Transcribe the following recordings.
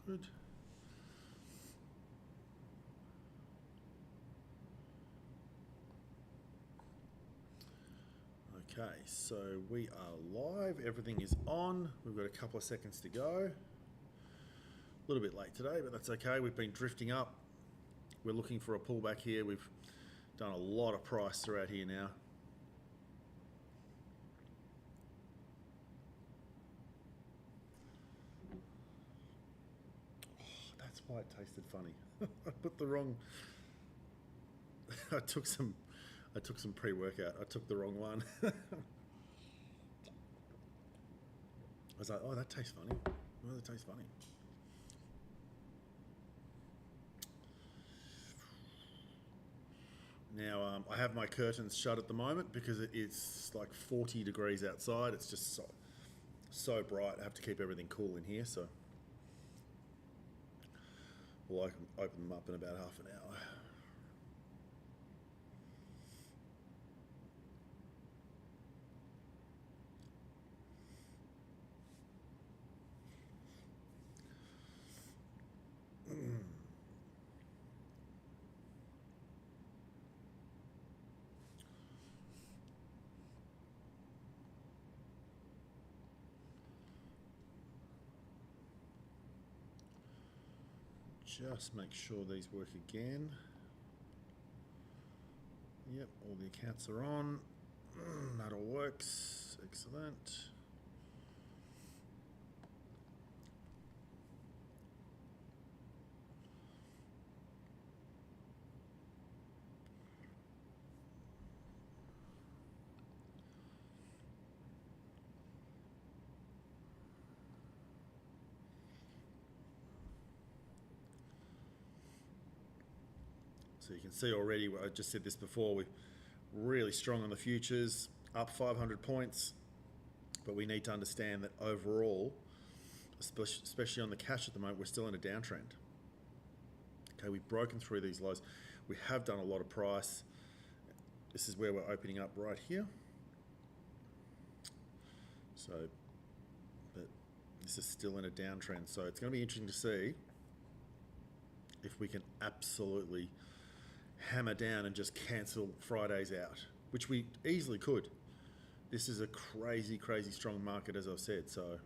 Good. Okay, so we are live. Everything is on. We've got a couple of seconds to go. A little bit late today, but that's okay. We've been drifting up. We're looking for a pullback here. We've done a lot of price throughout here now. Oh, that's why it tasted funny. I put the wrong. I took some pre-workout. I took the wrong one. I was like, oh, that tastes funny. Oh, that tastes funny. Now, I have my curtains shut at the moment because it's like 40 degrees outside. It's just so bright. I have to keep everything cool in here, so we'll open them up in about half an hour. Just make sure these work again. Yep, all the accounts are on. That all works. Excellent. So you can see already, I just said this before, we're really strong on the futures, up 500 points, but we need to understand that overall, especially on the cash at the moment, we're still in a downtrend. Okay, we've broken through these lows. We have done a lot of price. This is where we're opening up right here. So, but this is still in a downtrend. So it's going to be interesting to see if we can absolutely hammer down and just cancel Fridays out, which we easily could. This is a crazy, crazy strong market, as I've said. So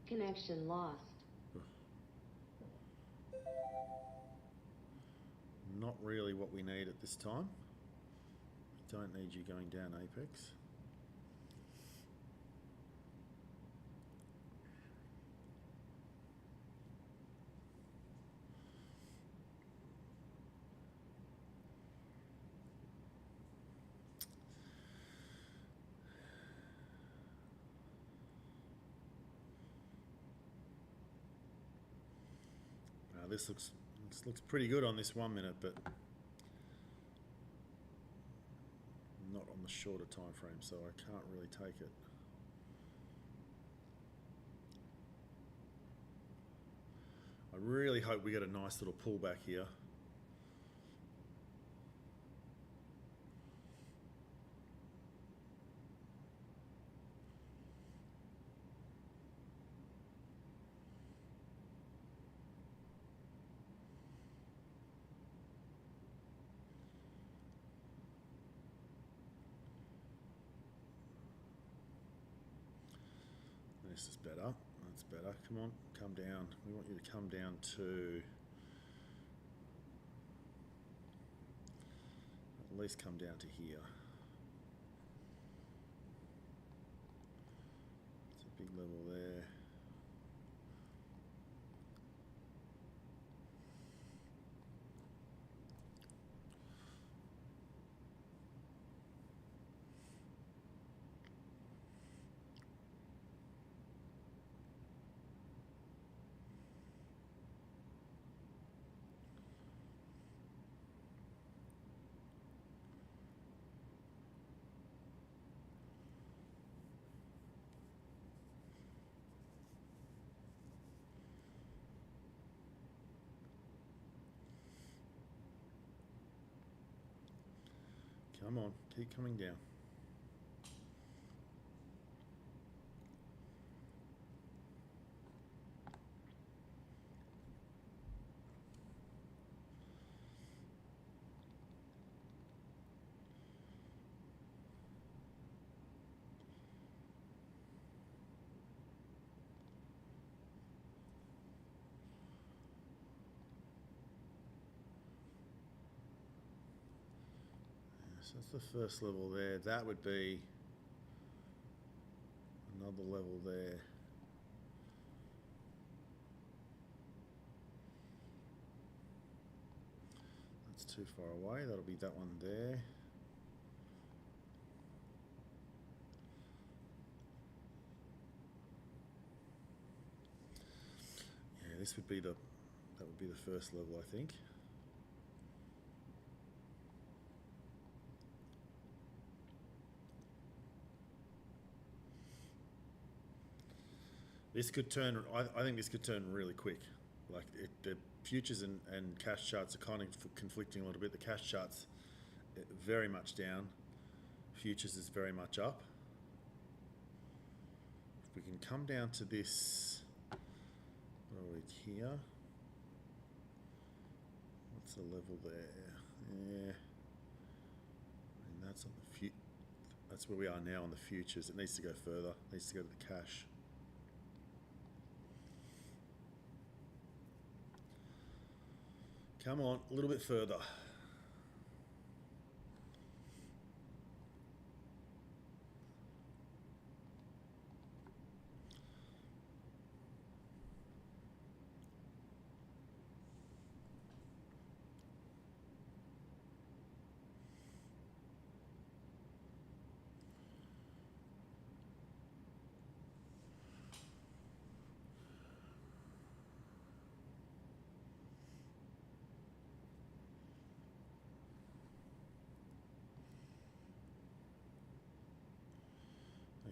Connection lost. not really what we need at this time. We don't need you going down, Apex. This looks pretty good on this 1 minute, but not on the shorter time frame, so I can't really take it. I really hope we get a nice little pullback here. This is better. That's better. Come on, come down. We want you to come down to at least come down to here. It's a big level there. Come on, keep coming down. So that's the first level there. That would be another level there. That's too far away. That'll be that one there. Yeah, this would be that would be the first level, I think. This could turn, I think this could turn really quick. Like the futures and cash charts are kind of conflicting a little bit. The cash charts very much down. Futures is very much up. If we can come down to this, where are we here? What's the level there? Yeah. And that's on the that's where we are now on the futures. It needs to go further. It needs to go to the cash. Come on, a little bit further.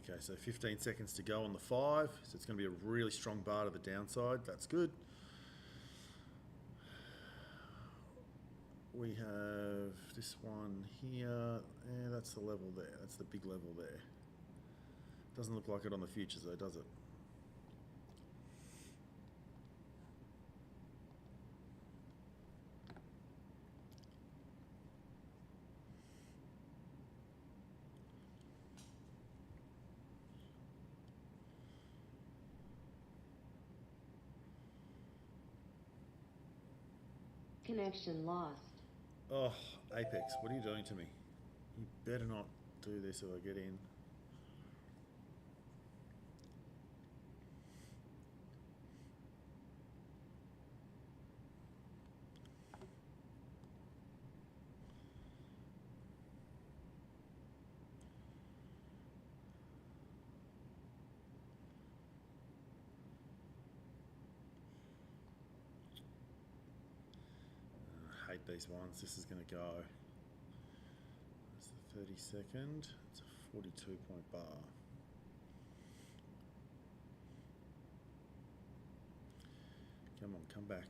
Okay, so 15 seconds to go on the 5. So it's going to be a really strong bar to the downside. That's good. We have this one here. Yeah, that's the level there. That's the big level there. Doesn't look like it on the futures though, does it? Connection lost. Oh, Apex, what are you doing to me? You better not do this or I get in. I hate these ones. This is going to go. That's the 30-second. It's a 42-point bar. Come on, come back.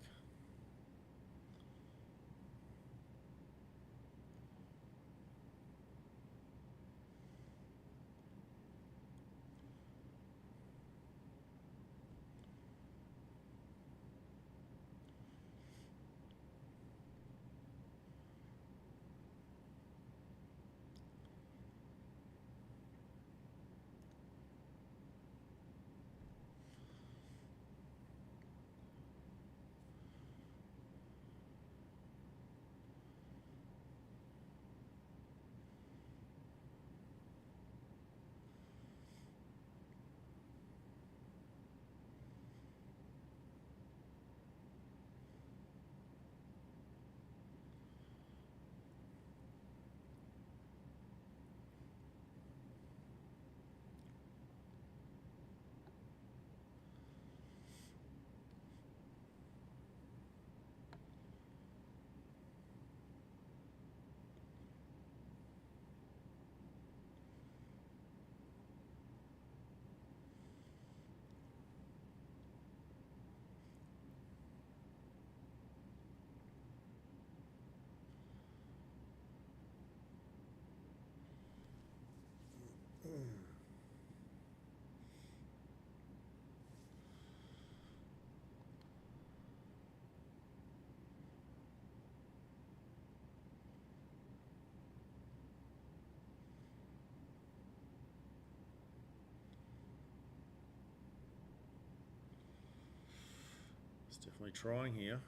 Definitely trying here.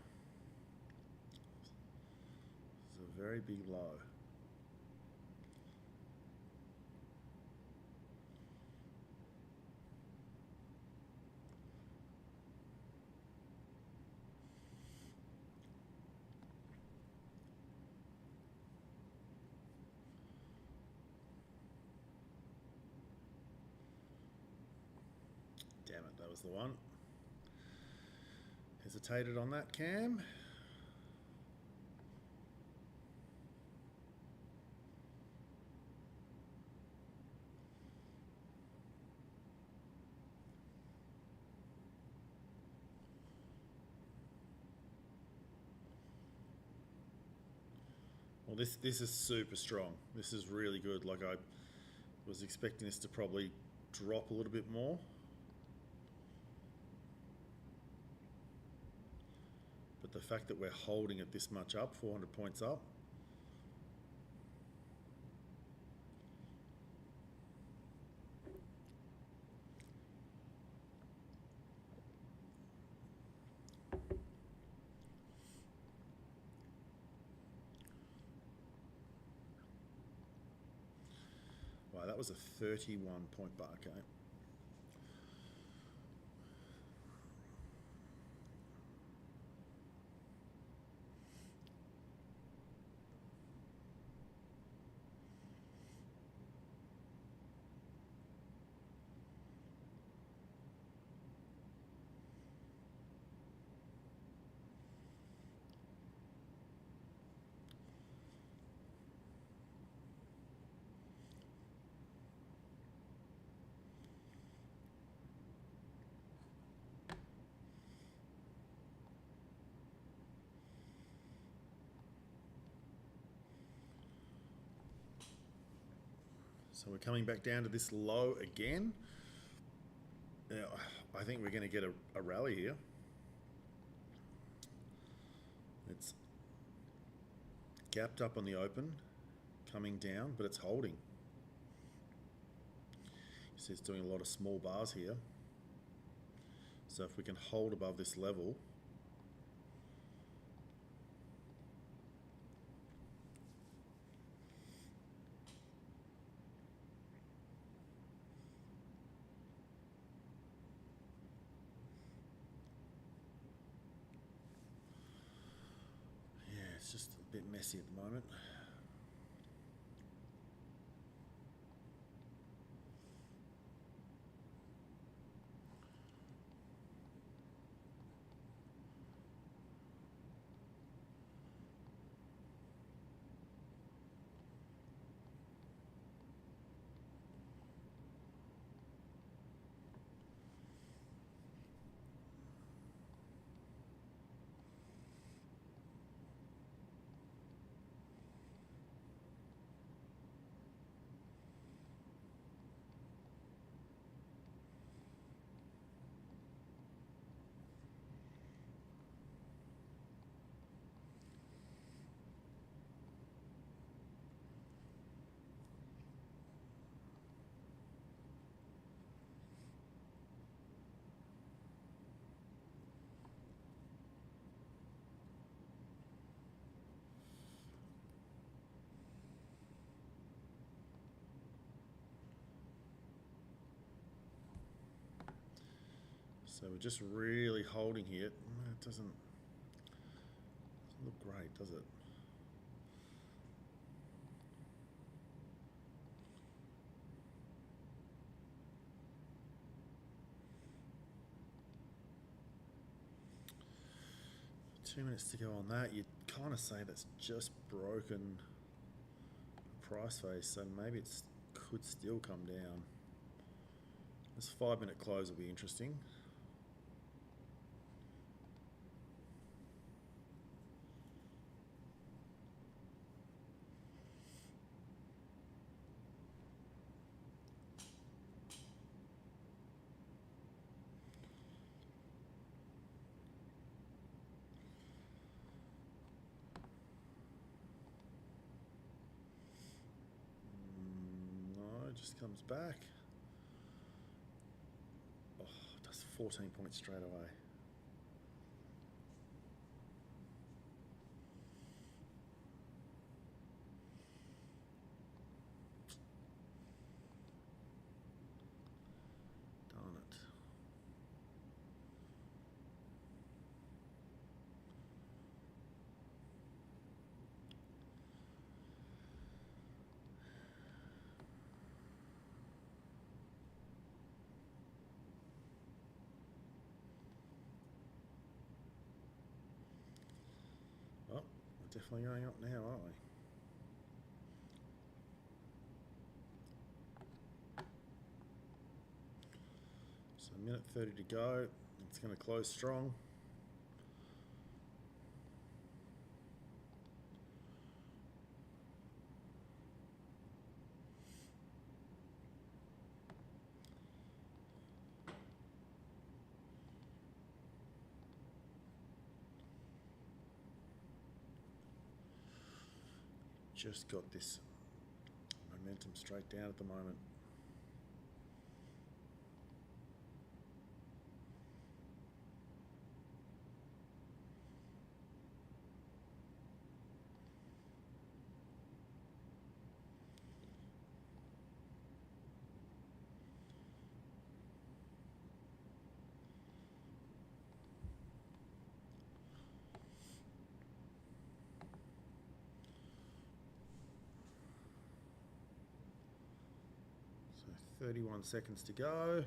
This is a very big low. Damn it, that was the one. Hesitated on that, Cam. Well, this is super strong. This is really good. Like, I was expecting this to probably drop a little bit more. But the fact that we're holding it this much up, 400 points up. Wow, that was a 31 point bar, okay. So we're coming back down to this low again. Now, I think we're going to get a rally here. It's gapped up on the open, coming down, but it's holding. You see it's doing a lot of small bars here. So if we can hold above this level, it's just a bit messy at the moment. So we're just really holding here. It doesn't look great, does it? Two minutes to go on that. You'd kind of say that's just broken price phase, so maybe it could still come down. This 5 minute close will be interesting. No, it just comes back. Oh, it does 14 points straight away. Definitely going up now, aren't we? So a minute 30 to go. It's going to close strong. Just got this momentum straight down at the moment. So 31 seconds to go.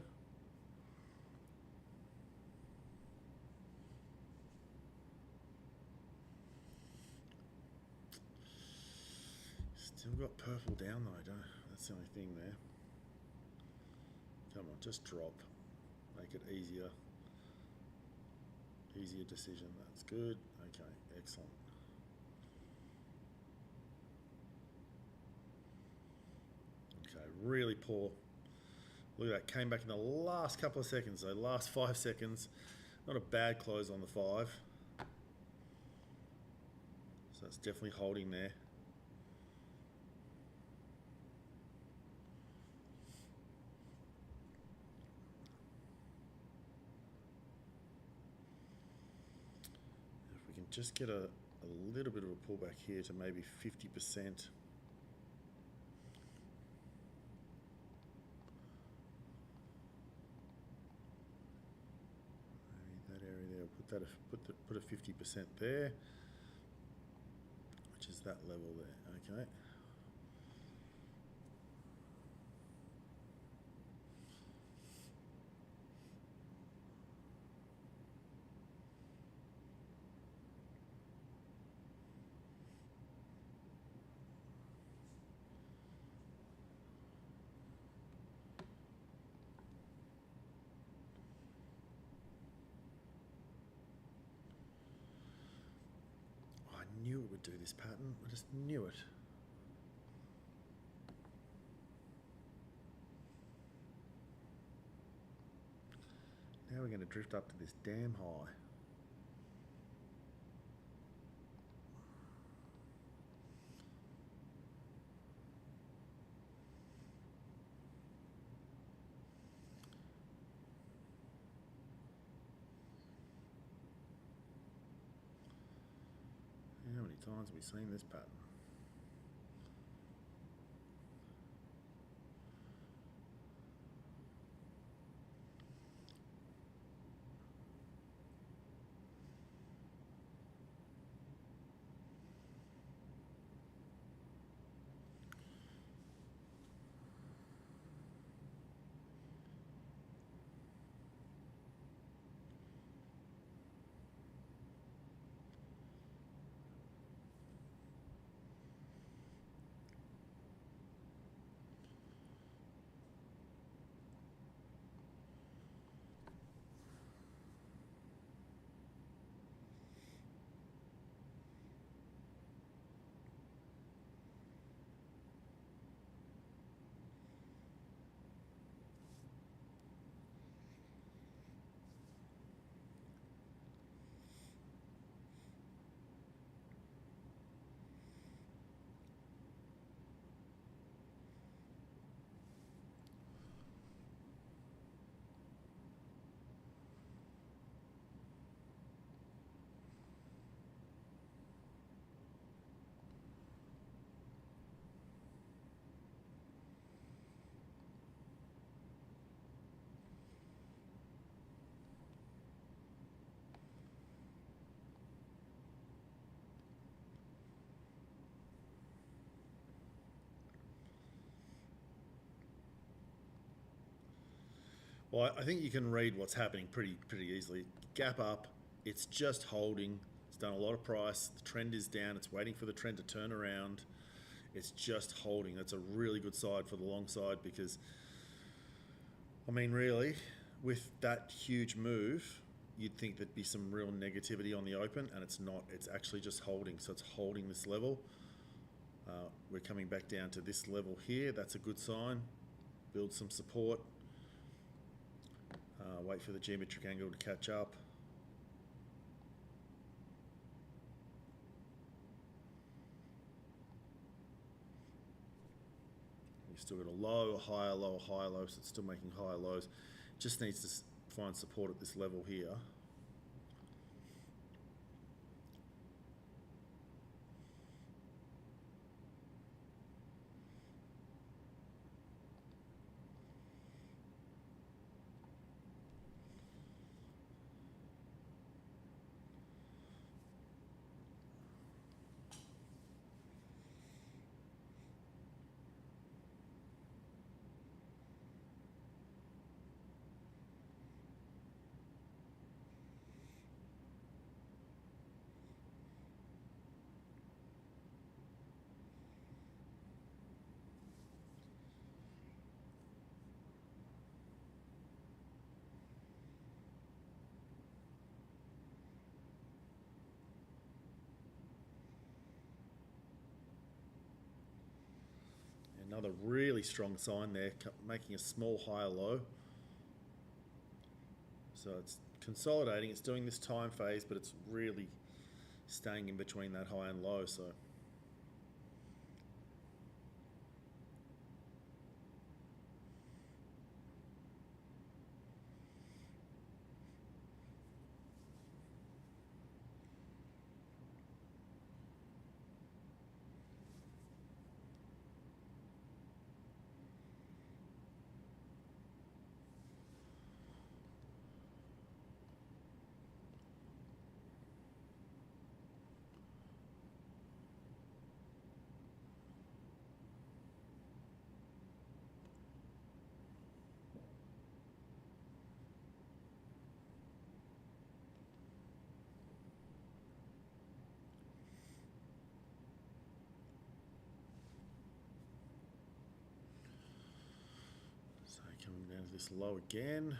Still got purple down though, don't I? That's the only thing there. Come on, just drop. Make it easier. Easier decision. That's good. Okay, excellent. Okay, really poor. Look at that. Came back in the last couple of seconds, though. Last 5 seconds. Not a bad close on the 5. So it's definitely holding there. If we can just get a little bit of a pullback here to maybe 50%. Put a 50% there, which is that level there. Okay. I knew it would do this pattern. I just knew it. Now we're going to drift up to this damn high. How many times have we seen this pattern? Well, I think you can read what's happening pretty easily. Gap up, it's just holding. It's done a lot of price. The trend is down. It's waiting for the trend to turn around. It's just holding. That's a really good side for the long side because, I mean, really, with that huge move, you'd think there'd be some real negativity on the open, and it's not. It's actually just holding. So it's holding this level. We're coming back down to this level here. That's a good sign. Build some support. Wait for the geometric angle to catch up. We've still got a low, a higher low, a higher low, so it's still making higher lows. Just needs to find support at this level here. Another really strong sign there, making a small higher low. So it's consolidating, it's doing this time phase, but it's really staying in between that high and low. So coming down to this low again.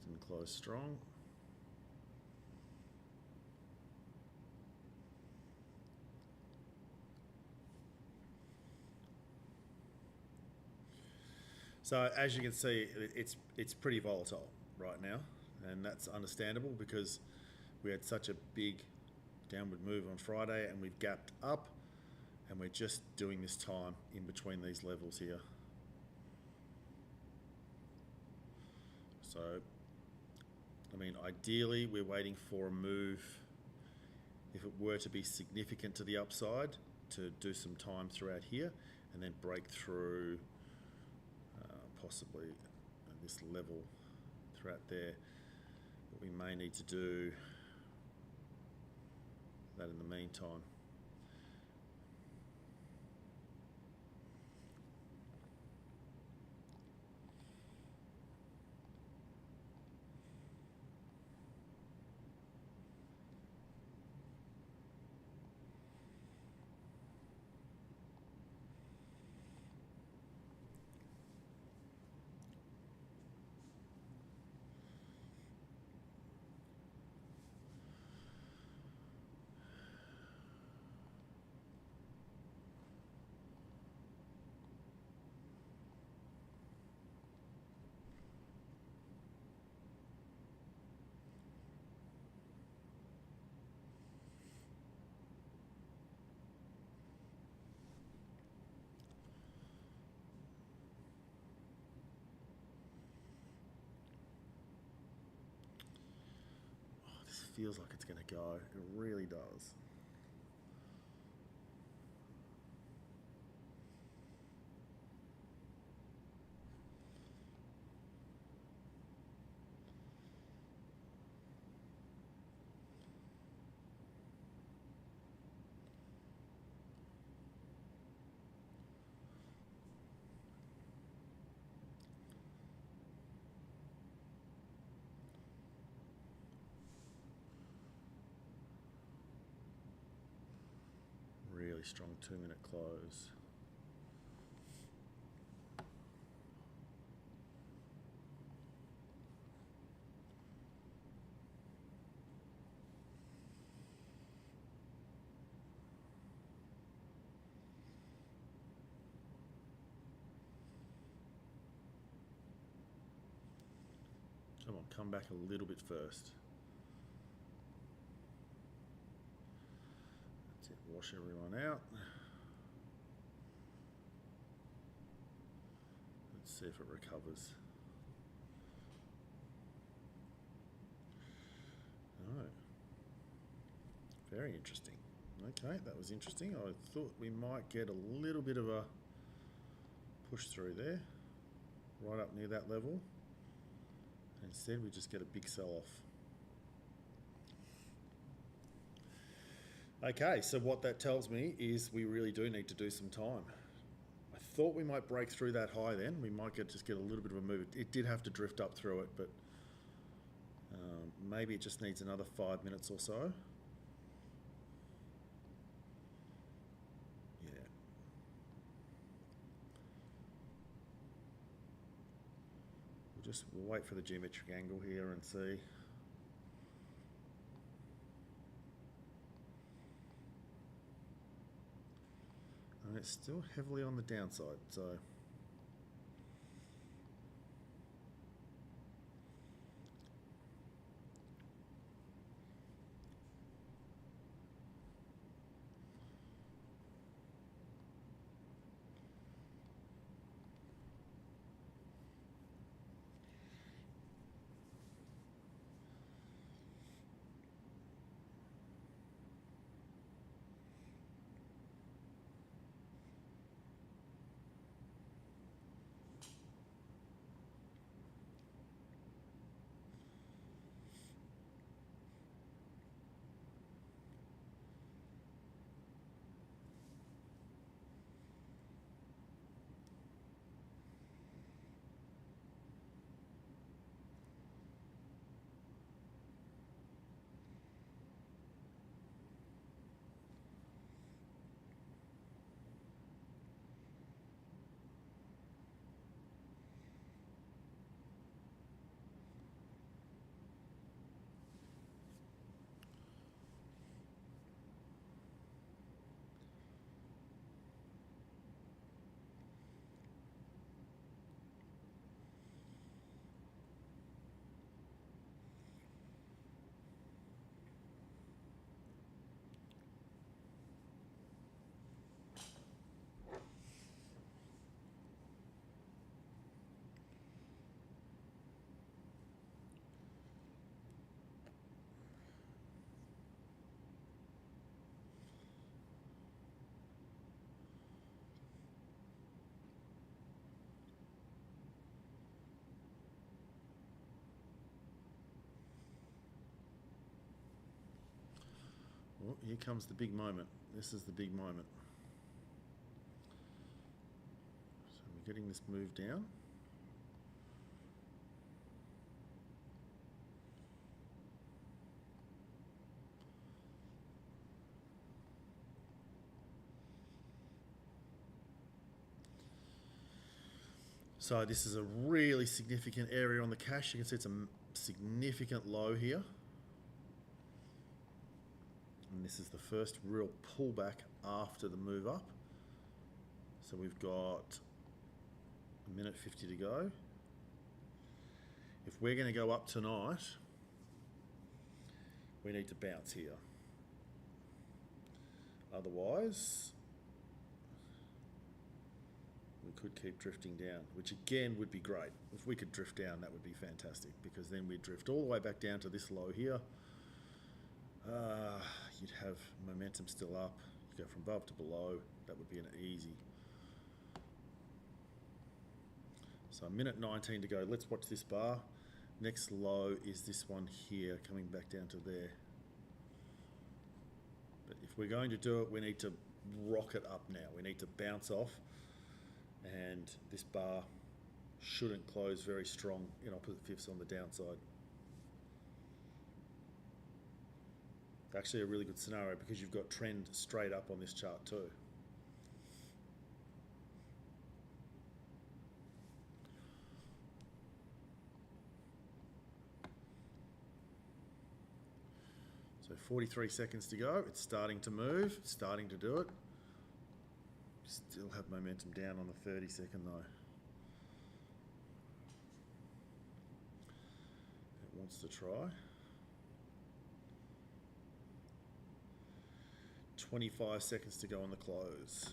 Didn't close strong. So as you can see, it's pretty volatile right now, and that's understandable because we had such a big downward move on Friday, and we've gapped up, and we're just doing this time in between these levels here. So, I mean, ideally, we're waiting for a move, if it were to be significant to the upside, to do some time throughout here, and then break through possibly this level throughout there. But we may need to do that in the meantime. feels like it's going to go. It really does. Really strong 2-minute close. Come on, come back a little bit first. That's it, wash everyone out. Let's see if it recovers. Oh, very interesting. Okay, that was interesting. I thought we might get a little bit of a push through there, right up near that level. Instead, we just get a big sell-off. Okay, so what that tells me is we really do need to do some time. I thought we might break through that high then. We might just get a little bit of a move. It did have to drift up through it, but maybe it just needs another 5 minutes or so. Yeah. We'll wait for the geometric angle here and see. And it's still heavily on the downside, so well, here comes the big moment. This is the big moment. So we're getting this move down. So this is a really significant area on the cash. You can see it's a significant low here. And this is the first real pullback after the move up. So we've got 1:50 to go. If we're going to go up tonight, we need to bounce here. Otherwise, we could keep drifting down, which again would be great. If we could drift down, that would be fantastic, because then we'd drift all the way back down to this low here. you'd have momentum still up. You go from above to below. That would be an easy. So 1:19 to go. Let's watch this bar. Next low is this one here, coming back down to there. But if we're going to do it, we need to rocket up now. We need to bounce off, and this bar shouldn't close very strong in opposite fifths on the downside. Actually a really good scenario because you've got trend straight up on this chart too. So 43 seconds to go. It's starting to move, it's starting to do it. Still have momentum down on the 30-second though. It wants to try. 25 seconds to go on the close.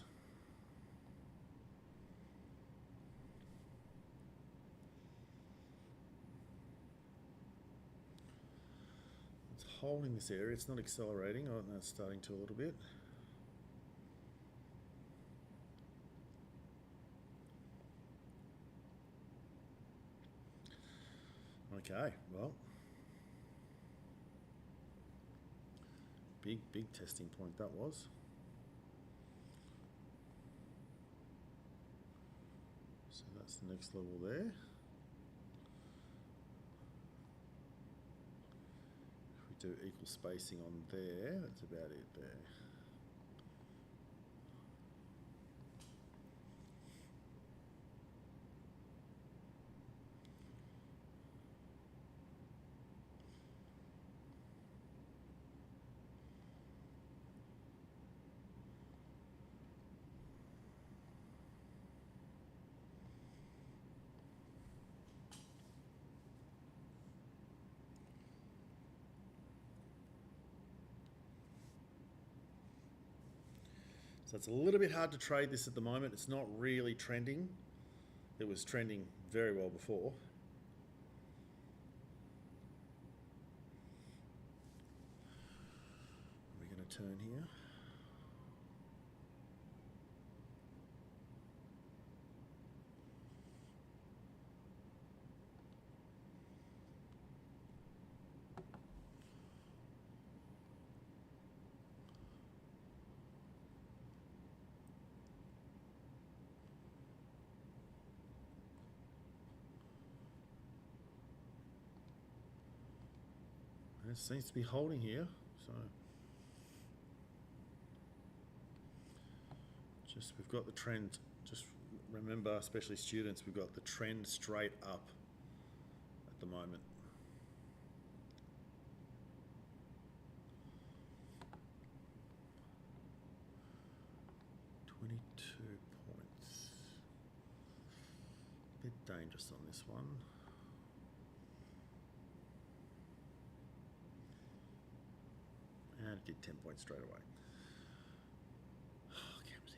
It's holding this area, it's not accelerating. Oh, no, it's starting to a little bit. Okay, well, big testing point that was. So that's the next level there. If we do equal spacing on there, that's about it there. So it's a little bit hard to trade this at the moment. It's not really trending. It was trending very well before. We're going to turn here. It seems to be holding here, so just we've got the trend. Just remember, especially students, we've got the trend straight up at the moment. £22. Bit dangerous on this one. And it did 10 points straight away. Oh, Camsey.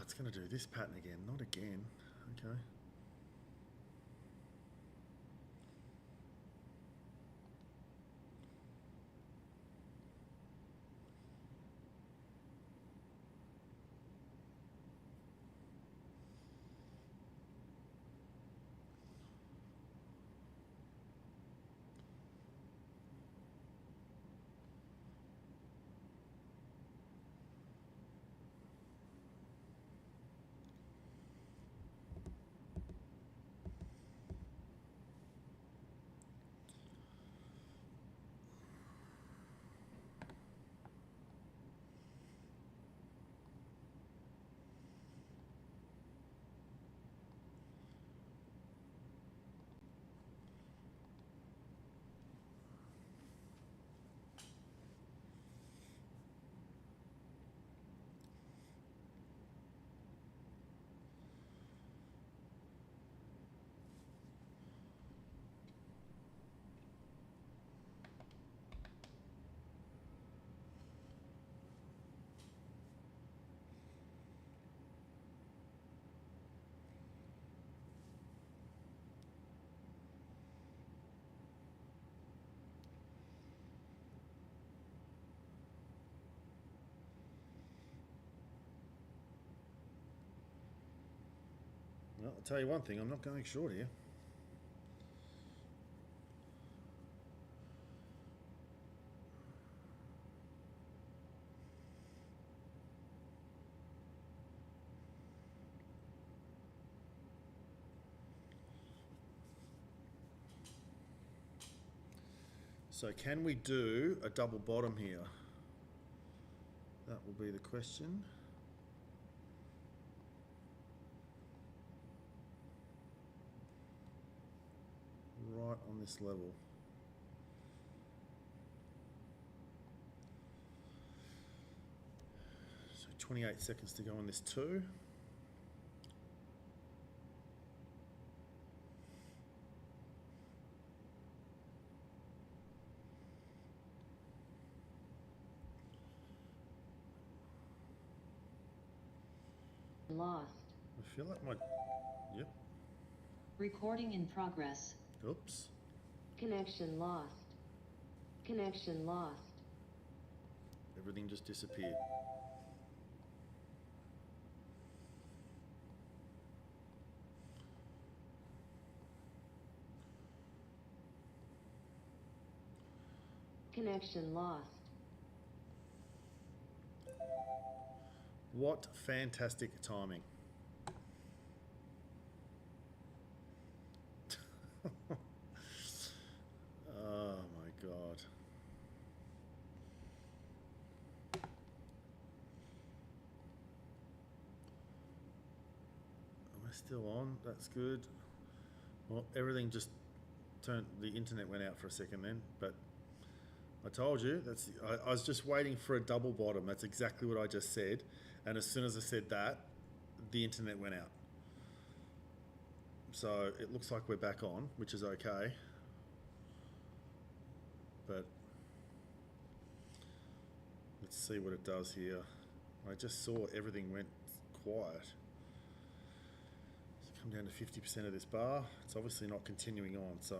It's going to do this pattern again, not again. Okay. Well, I'll tell you one thing, I'm not going short here. So can we do a double bottom here? That will be the question. Right on this level. So 28 seconds to go on this two. Lost. I feel like my, yep, Recording in progress. oops. Connection lost. Connection lost. Everything just disappeared. Connection lost. What fantastic timing. Oh my God. Am I still on? That's good. Well, everything just turned, the internet went out for a second then, but I told you, I was just waiting for a double bottom. That's exactly what I just said. And as soon as I said that, the internet went out. So it looks like we're back on, which is okay. But let's see what it does here. I just saw everything went quiet. Let's come down to 50% of this bar. It's obviously not continuing on, so.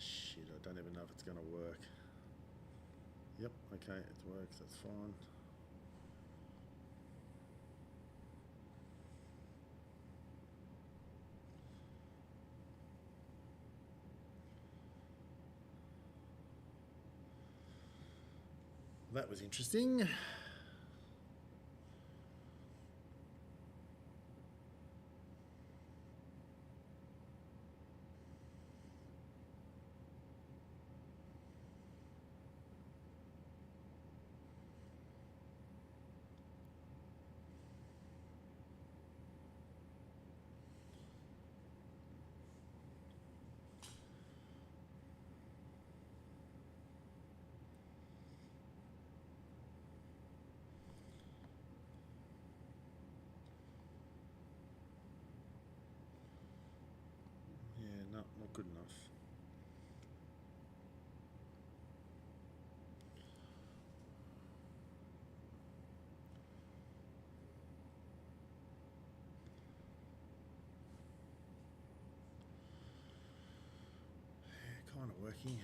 Shit, I don't even know if it's going to work. Yep, okay, it works, that's fine. That was interesting. Yeah, no, not good enough. Yeah, kind of working.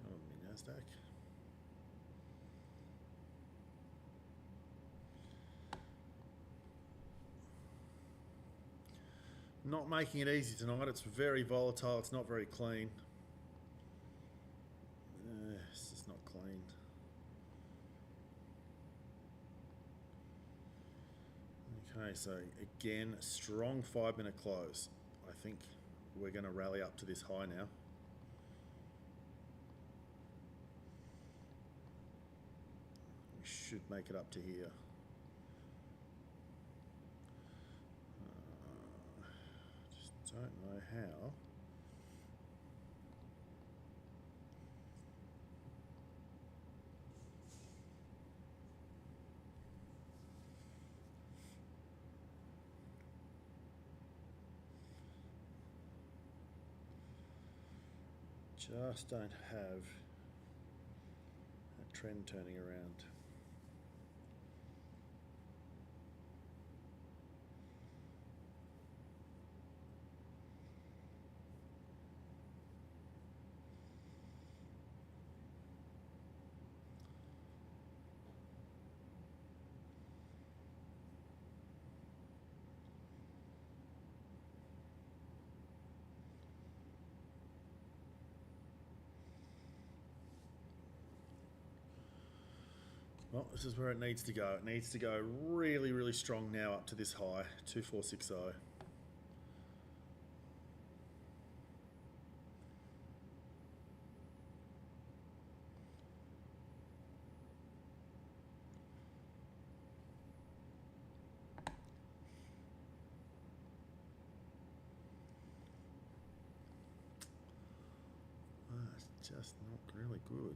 Come on, me Nasdaq. Not making it easy tonight. It's very volatile. It's not very clean. It's just not clean. Okay, so again, strong 5-minute close. I think we're going to rally up to this high now. We should make it up to here. Just don't know how. just don't have that trend turning around. Well, this is where it needs to go. It needs to go really, really strong now up to this high, 2460. It's just not really good.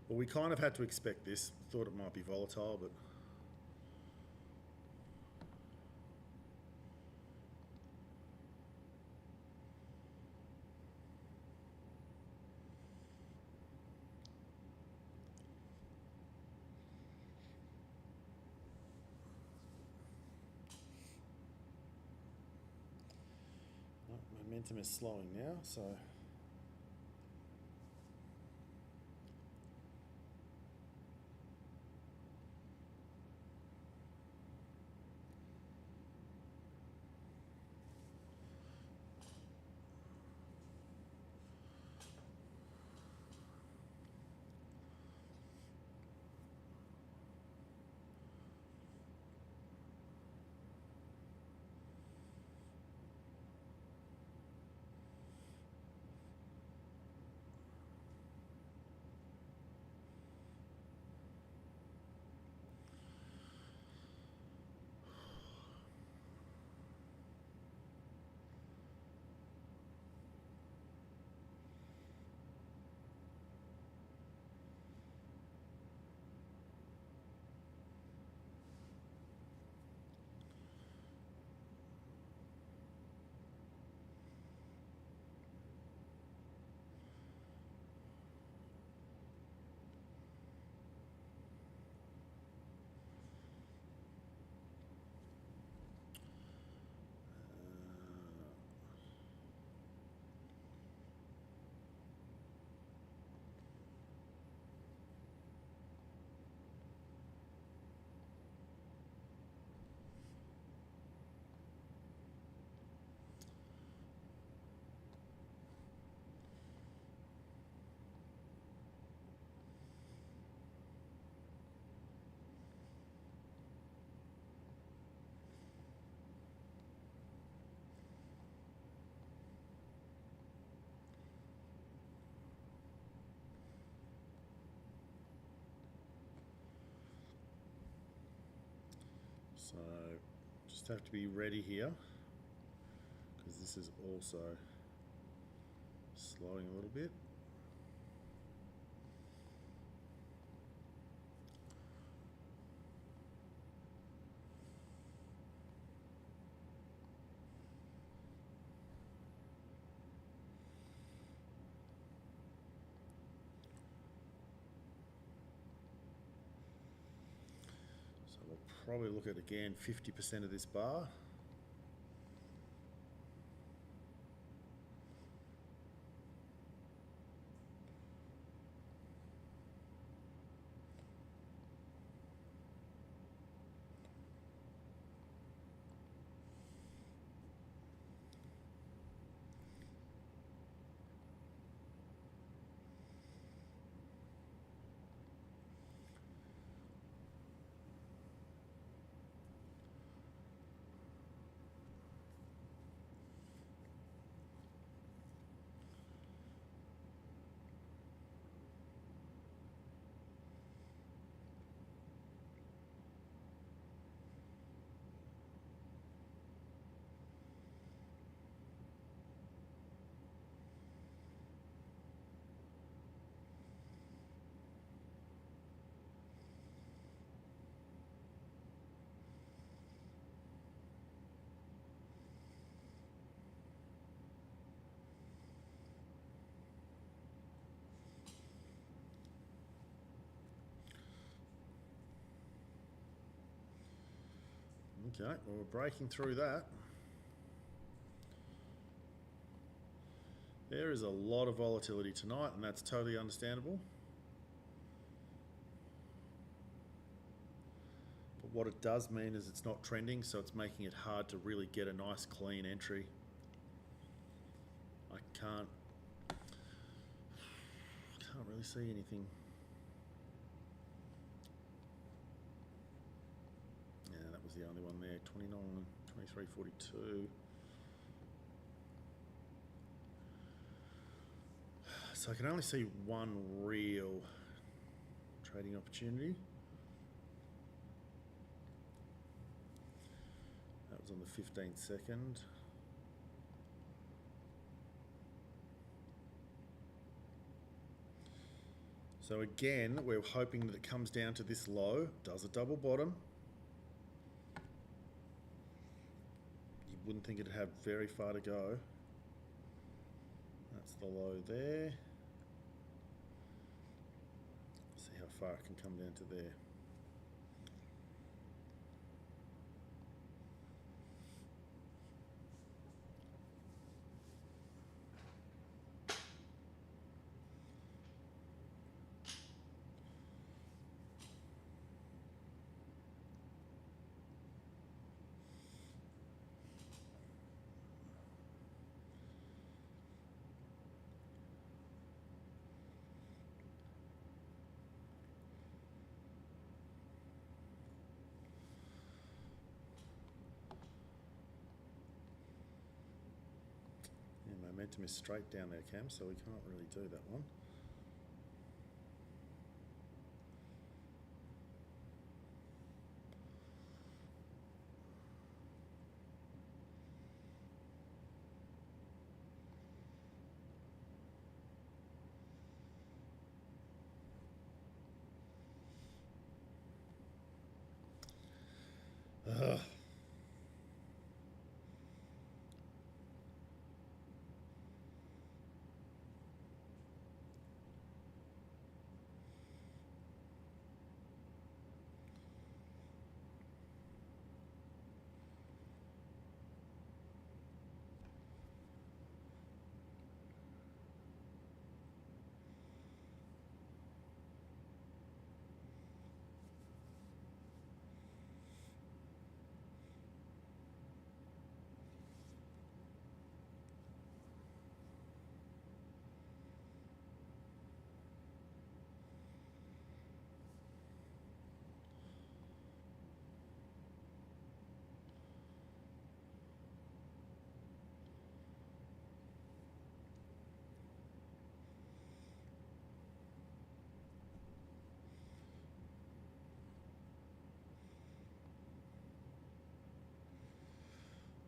Well, we kind of had to expect this. Thought it might be volatile, but momentum is slowing now, so so just have to be ready here because this is also slowing a little bit. So we'll probably look at again 50% of this bar. Okay, well, we're breaking through that. There is a lot of volatility tonight, and that's totally understandable. But what it does mean is it's not trending, so it's making it hard to really get a nice clean entry. I can't really see anything. Yeah, that was the only one there. 29, 23.42. So I can only see one real trading opportunity. That was on the 15 second. So again, we're hoping that it comes down to this low, does a double bottom. You wouldn't think it'd have very far to go. That's the low there. See how far it can come down to there. Momentum is straight down there, Cam, so we can't really do that one. Ugh.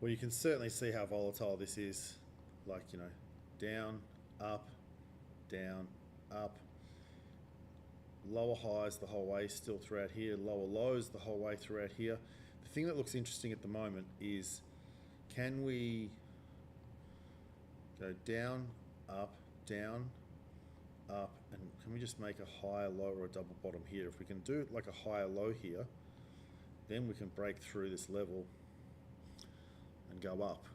Well, you can certainly see how volatile this is. Like, you know, down, up, lower highs the whole way still throughout here, lower lows the whole way throughout here. The thing that looks interesting at the moment is, can we go down, and can we just make a higher low or a double bottom here? If we can do like a higher low here, then we can break through this level and go up.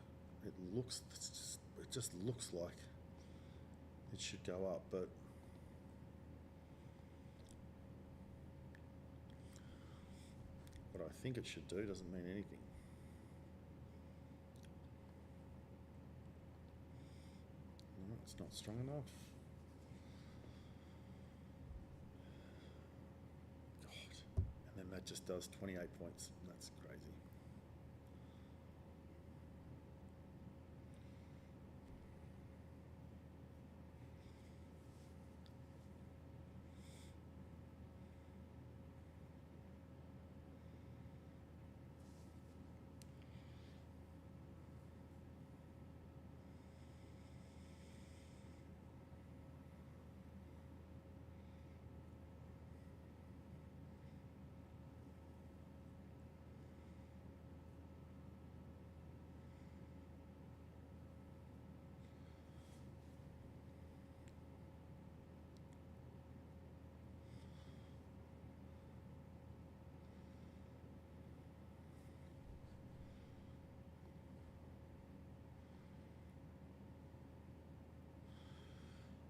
It just looks like it should go up, but what I think it should do doesn't mean anything. No, it's not strong enough. God. And then that just does 28 points. That's crazy.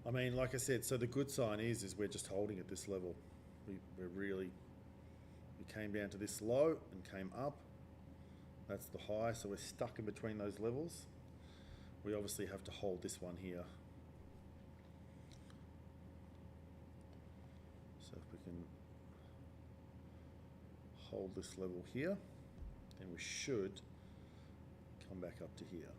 I mean, like I said, so the good sign is we're just holding at this level. We came down to this low and came up. That's the high, so we're stuck in between those levels. We obviously have to hold this one here. So if we can hold this level here, then we should come back up to here.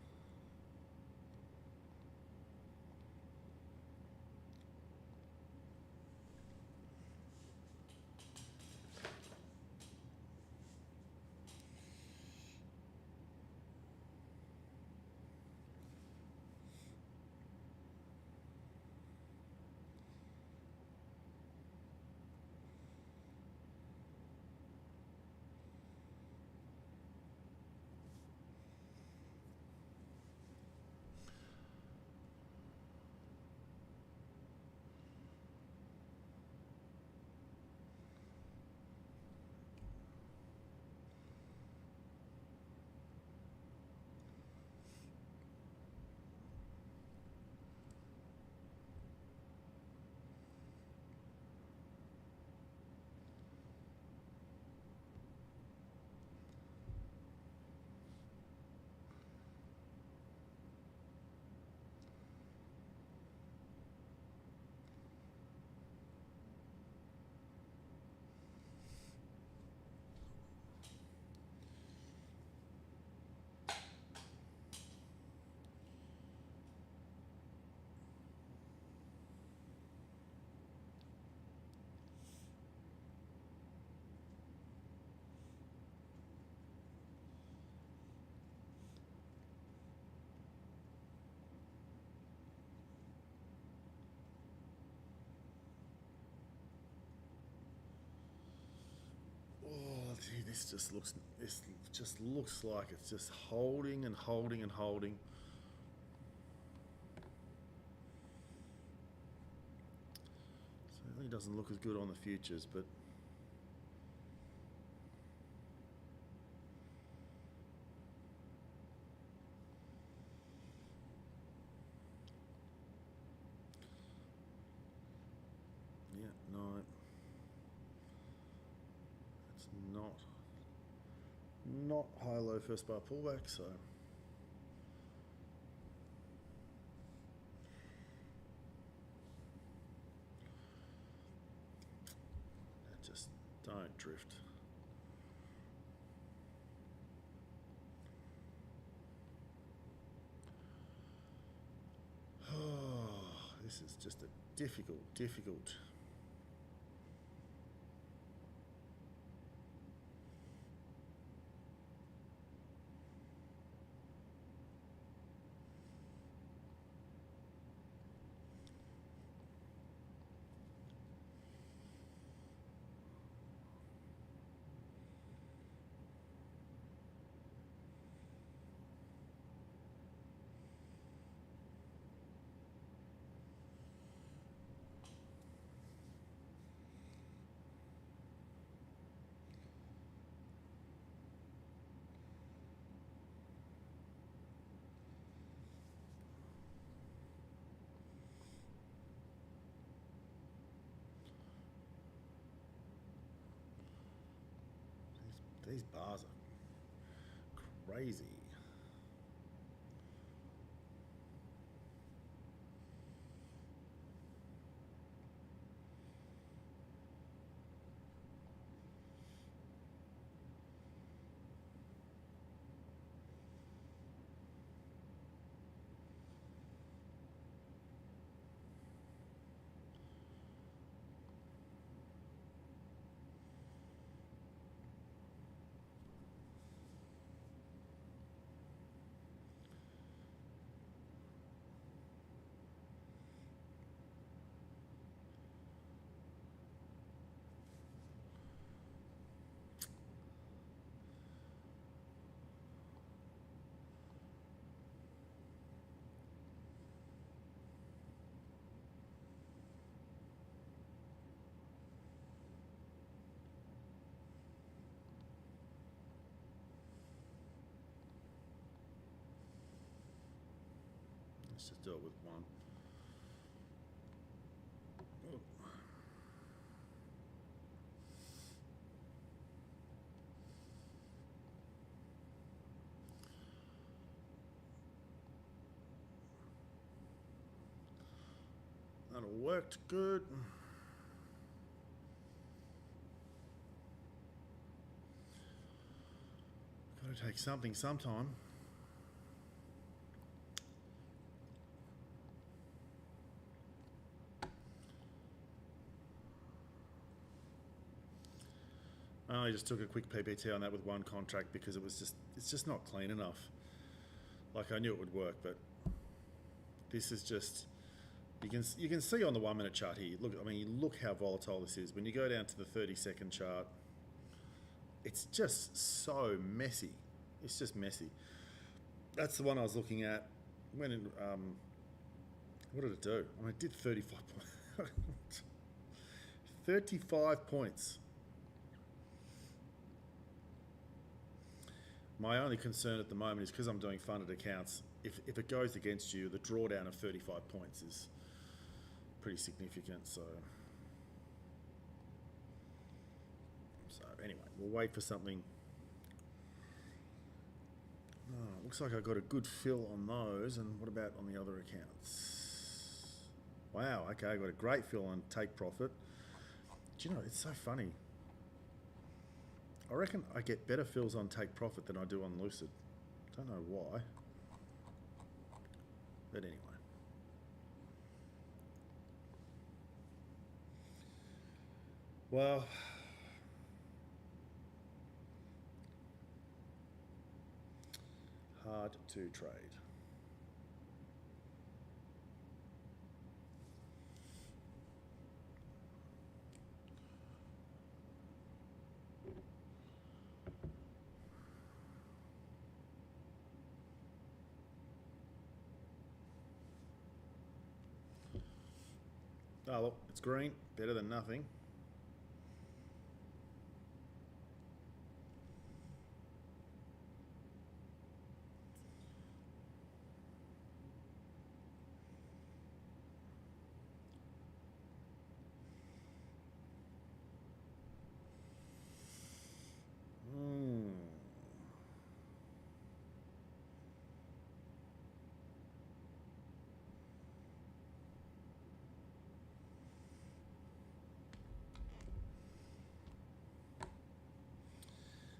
Oh, gee, this just looks like it's just holding and holding and holding. Certainly doesn't look as good on the futures, but yeah, no, it's not high-low first bar pullback, so just don't drift. Oh, this is just a difficult. These bars are crazy. Let's just do it with one. worked good. Got to take something sometime. I only just took a quick PPT on that with one contract because it's just not clean enough. Like, I knew it would work, but this is just, you can see on the 1 minute chart here. Look, I mean, look how volatile this is. When you go down to the 30-second chart, it's just so messy. It's just messy. That's the one I was looking at. Went in, what did it do? I mean, it did 35 points. 35 points. My only concern at the moment is because I'm doing funded accounts, if it goes against you, the drawdown of 35 points is pretty significant. So anyway, we'll wait for something. Oh, looks like I got a good fill on those. And what about on the other accounts? Wow, okay, I got a great fill on take profit. Do you know, it's so funny. I reckon I get better fills on take profit than I do on Lucid. Don't know why. But anyway. Well, hard to trade. Oh, look, it's green. Better than nothing.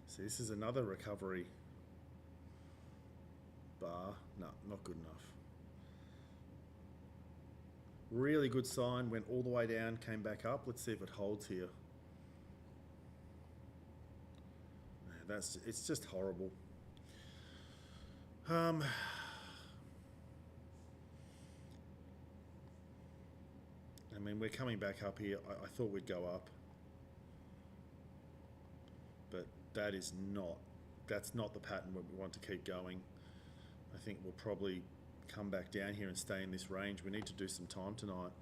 See, this is another recovery bar. No, not good enough. Really good sign, went all the way down, came back up. Let's see if it holds here. It's just horrible. I mean, we're coming back up here. I thought we'd go up. But that's not the pattern where we want to keep going. I think we'll probably come back down here and stay in this range. We need to do some time tonight.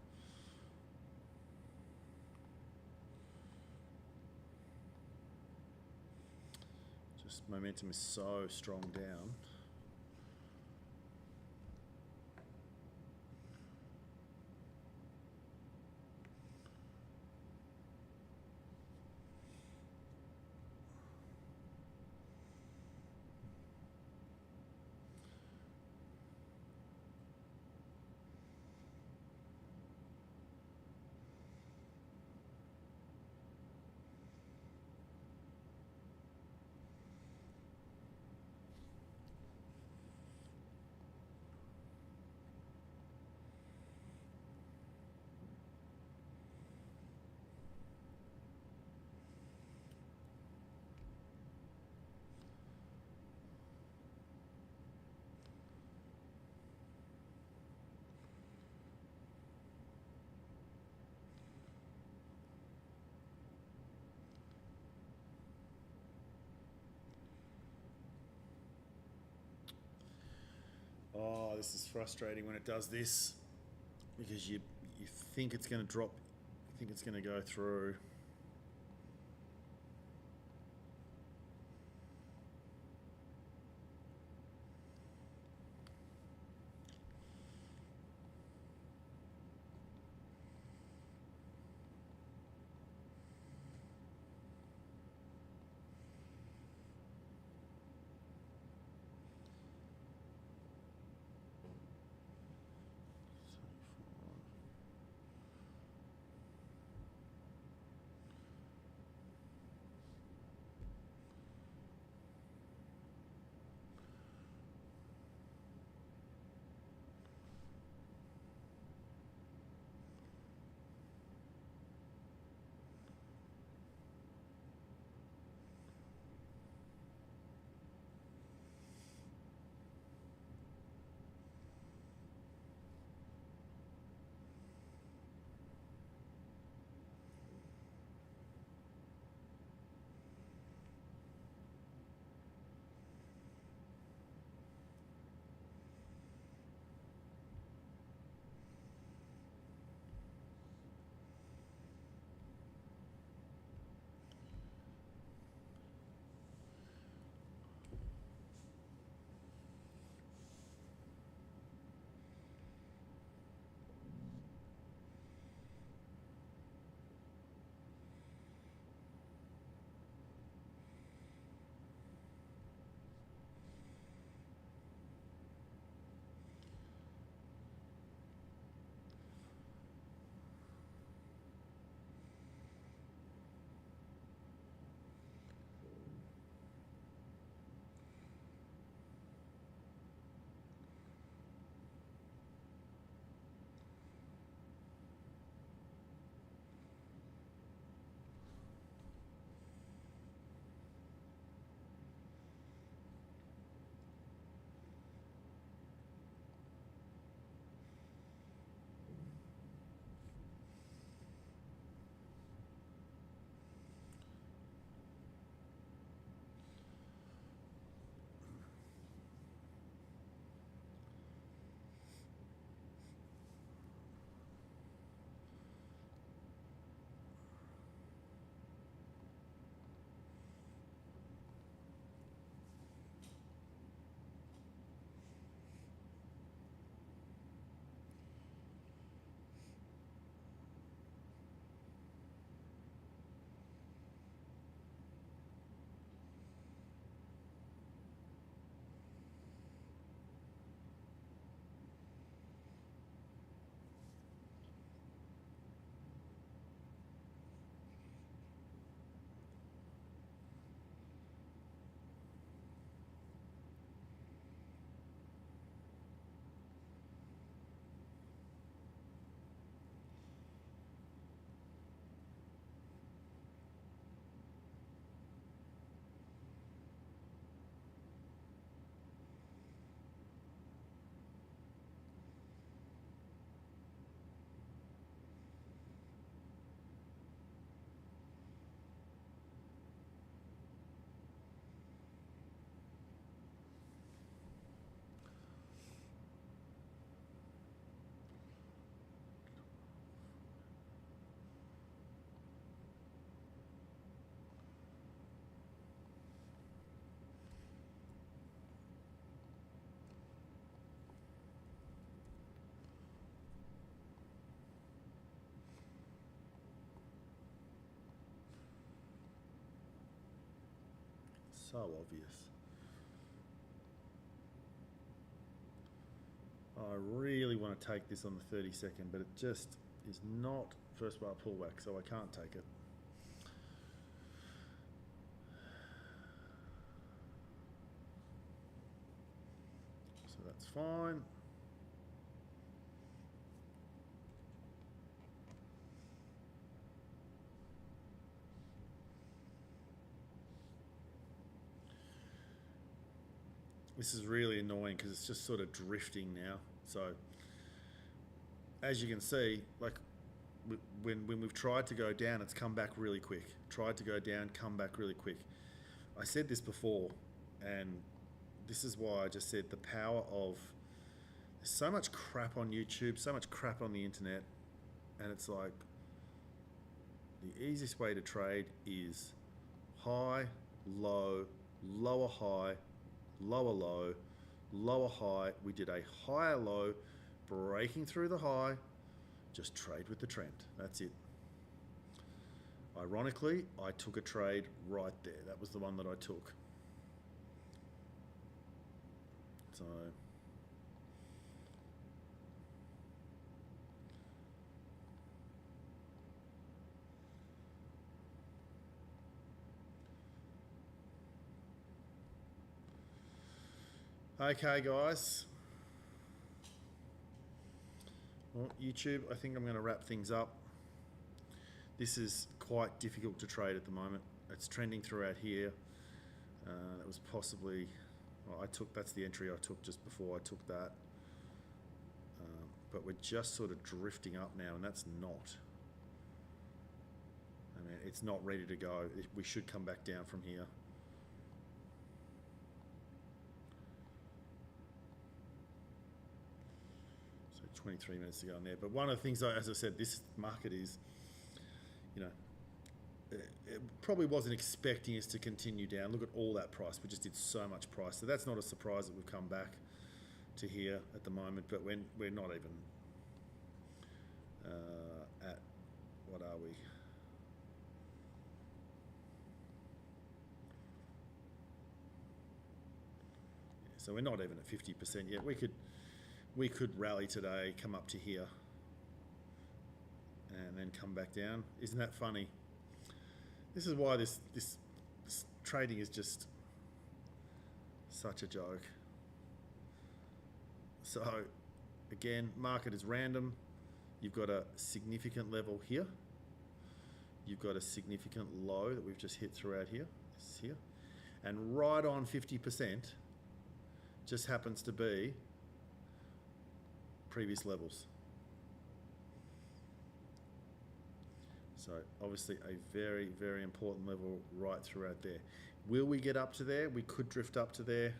Just momentum is so strong down. Oh, this is frustrating when it does this, because you think it's going to drop, you think it's going to go through. So obvious. I really want to take this on the 30-second, but it just is not first bar pullback, so I can't take it. So that's fine. This is really annoying because it's just sort of drifting now. So as you can see, like when we've tried to go down, it's come back really quick. Tried to go down, come back really quick. I said this before, and this is why I just said the power of, there's so much crap on YouTube, so much crap on the internet, and it's like the easiest way to trade is high, low, lower high, lower low, lower high. We did a higher low, breaking through the high, just trade with the trend. That's it. Ironically, I took a trade right there. That was the one that I took. So okay, guys. Well, YouTube, I think I'm going to wrap things up. This is quite difficult to trade at the moment. It's trending throughout here. That was possibly, well, that's the entry I took just before I took that. But we're just sort of drifting up now, and that's not. I mean, it's not ready to go. We should come back down from here. So 23 minutes to go on there. But one of the things, as I said, this market is, you know, it probably wasn't expecting us to continue down. Look at all that price. We just did so much price. So that's not a surprise that we've come back to here at the moment, but we're not even at, what are we? So we're not even at 50% yet. We could rally today, come up to here, and then come back down. Isn't that funny? This is why this trading is just such a joke. So again, market is random. You've got a significant level here. You've got a significant low that we've just hit throughout here. This is here. And right on 50% just happens to be previous levels. So obviously a very, very important level right throughout there. Will we get up to there? We could drift up to there.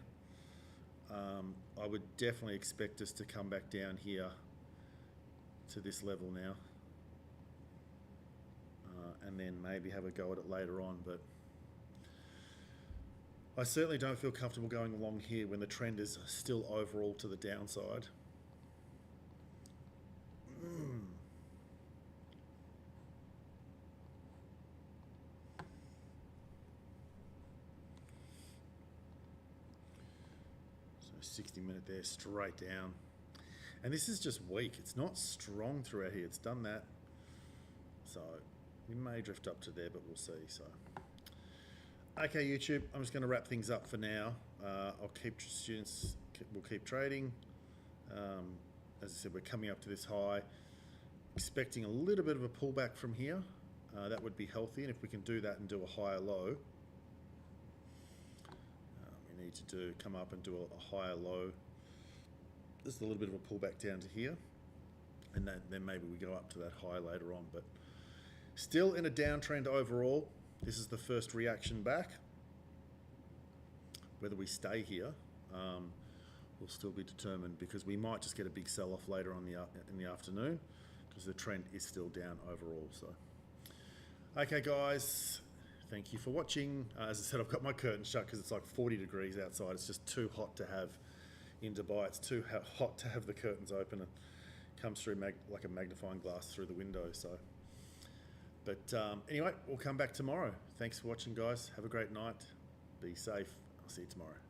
I would definitely expect us to come back down here to this level now. And then maybe have a go at it later on, but I certainly don't feel comfortable going along here when the trend is still overall to the downside. So 60-minute there, straight down. And this is just weak. It's not strong throughout here. It's done that. So we may drift up to there, but we'll see. So, okay, YouTube, I'm just going to wrap things up for now. I'll keep students, we'll keep trading. As I said, we're coming up to this high, expecting a little bit of a pullback from here. That would be healthy, and if we can do that and do a higher low, we need to come up and do a higher low. Just a little bit of a pullback down to here, and then maybe we go up to that high later on. But still in a downtrend overall. This is the first reaction back. Whether we stay here will still be determined, because we might just get a big sell-off later on in the afternoon, because the trend is still down overall. So, okay, guys, thank you for watching. As I said, I've got my curtain shut because it's like 40 degrees outside. It's just too hot to have in Dubai. It's too hot to have the curtains open, and comes through like a magnifying glass through the window. So, but anyway, we'll come back tomorrow. Thanks for watching, guys. Have a great night. Be safe. I'll see you tomorrow.